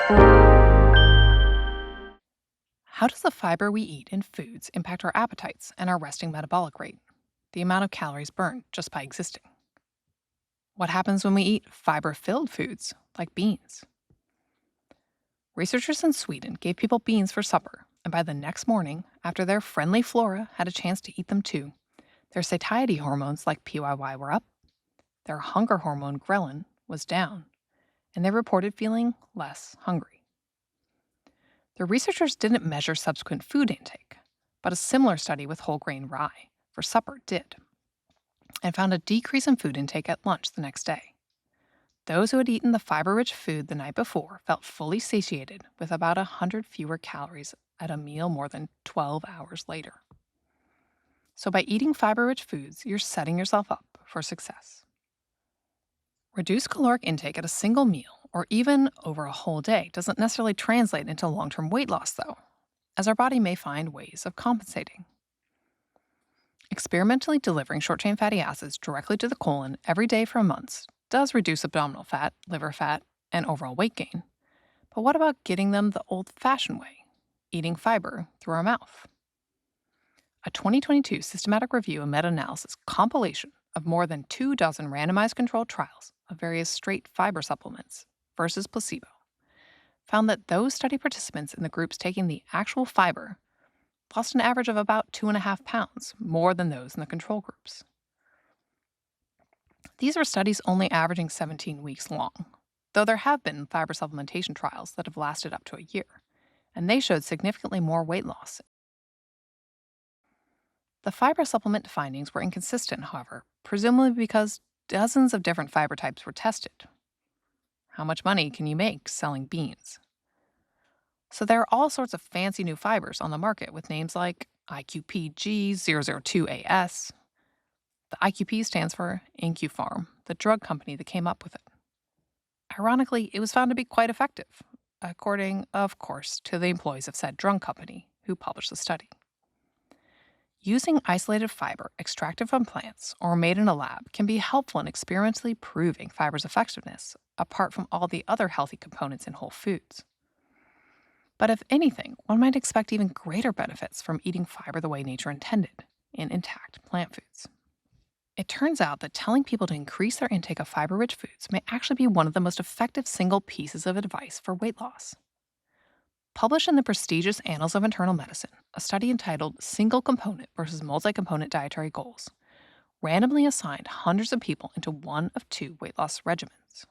How does the fiber we eat in foods impact our appetites and our resting metabolic rate, the amount of calories burned just by existing? What happens when we eat fiber filled foods like beans? Researchers in Sweden gave people beans for supper, and by the next morning, after their friendly flora had a chance to eat them too, their satiety hormones like PYY were up, their hunger hormone ghrelin was down, and they reported feeling less hungry. The researchers didn't measure subsequent food intake, but a similar study with whole grain rye for supper did, and found a decrease in food intake at lunch the next day. Those who had eaten the fiber-rich food the night before felt fully satiated with about 100 fewer calories at a meal more than 12 hours later. So by eating fiber-rich foods, you're setting yourself up for success. Reduced caloric intake at a single meal or even over a whole day doesn't necessarily translate into long-term weight loss, though, as our body may find ways of compensating. Experimentally delivering short-chain fatty acids directly to the colon every day for months does reduce abdominal fat, liver fat, and overall weight gain. But what about getting them the old-fashioned way, eating fiber through our mouth? A 2022 systematic review and meta-analysis compilation of more than 24 randomized controlled trials of various straight fiber supplements versus placebo found that those study participants in the groups taking the actual fiber lost an average of about 2.5 pounds more than those in the control groups. These were studies only averaging 17 weeks long, though there have been fiber supplementation trials that have lasted up to a year, and they showed significantly more weight loss. The fiber supplement findings were inconsistent, however, presumably because dozens of different fiber types were tested. How much money can you make selling beans? So there are all sorts of fancy new fibers on the market with names like IQPG002AS. The IQP stands for InQPharm, the drug company that came up with it. Ironically, it was found to be quite effective, according, of course, to the employees of said drug company who published the study. Using isolated fiber extracted from plants or made in a lab can be helpful in experimentally proving fiber's effectiveness, apart from all the other healthy components in whole foods. But if anything, one might expect even greater benefits from eating fiber the way nature intended, in intact plant foods. It turns out that telling people to increase their intake of fiber-rich foods may actually be one of the most effective single pieces of advice for weight loss. Published in the prestigious Annals of Internal Medicine, a study entitled Single Component versus Multi-Component Dietary Goals randomly assigned hundreds of people into one of two weight loss regimens.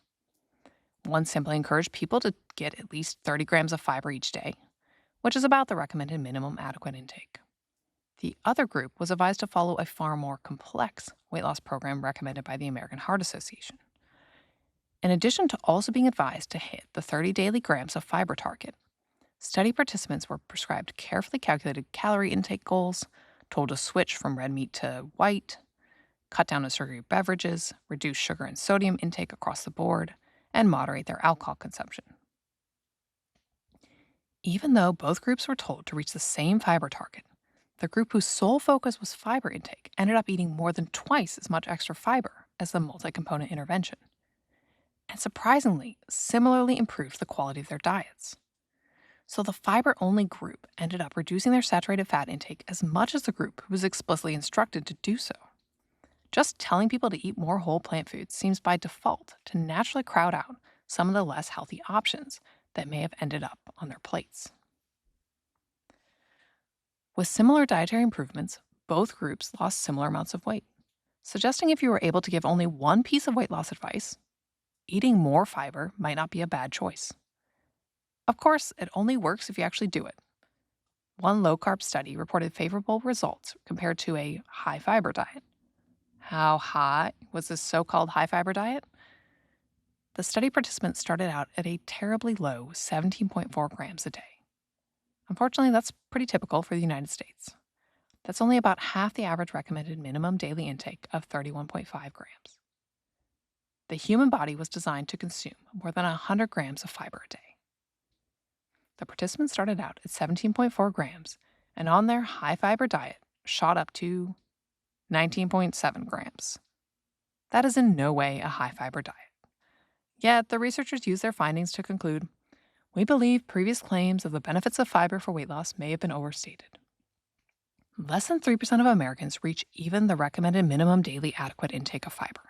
One simply encouraged people to get at least 30 grams of fiber each day, which is about the recommended minimum adequate intake. The other group was advised to follow a far more complex weight loss program recommended by the American Heart Association. In addition to also being advised to hit the 30 daily grams of fiber target, study participants were prescribed carefully calculated calorie intake goals, told to switch from red meat to white, cut down on sugary beverages, reduce sugar and sodium intake across the board, and moderate their alcohol consumption. Even though both groups were told to reach the same fiber target, the group whose sole focus was fiber intake ended up eating more than twice as much extra fiber as the multi-component intervention, and surprisingly, similarly improved the quality of their diets. So the fiber-only group ended up reducing their saturated fat intake as much as the group who was explicitly instructed to do so. Just telling people to eat more whole plant foods seems by default to naturally crowd out some of the less healthy options that may have ended up on their plates. With similar dietary improvements, both groups lost similar amounts of weight, suggesting if you were able to give only one piece of weight loss advice, eating more fiber might not be a bad choice. Of course, it only works if you actually do it. One low-carb study reported favorable results compared to a high-fiber diet. How high was this so-called high-fiber diet? The study participants started out at a terribly low 17.4 grams a day. Unfortunately, that's pretty typical for the United States. That's only about half the average recommended minimum daily intake of 31.5 grams. The human body was designed to consume more than 100 grams of fiber a day. The participants started out at 17.4 grams and on their high-fiber diet shot up to 19.7 grams. That is in no way a high-fiber diet. Yet, the researchers used their findings to conclude, We believe previous claims of the benefits of fiber for weight loss may have been overstated. Less than 3% of Americans reach even the recommended minimum daily adequate intake of fiber.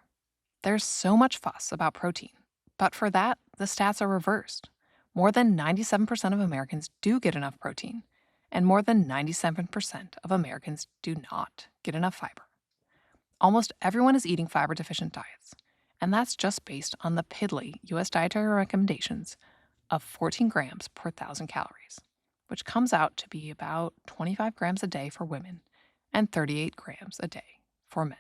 There's so much fuss about protein, but for that, the stats are reversed. More than 97% of Americans do get enough protein, and more than 97% of Americans do not get enough fiber. Almost everyone is eating fiber deficient diets, and that's just based on the piddly US dietary recommendations of 14 grams per 1,000 calories, which comes out to be about 25 grams a day for women and 38 grams a day for men.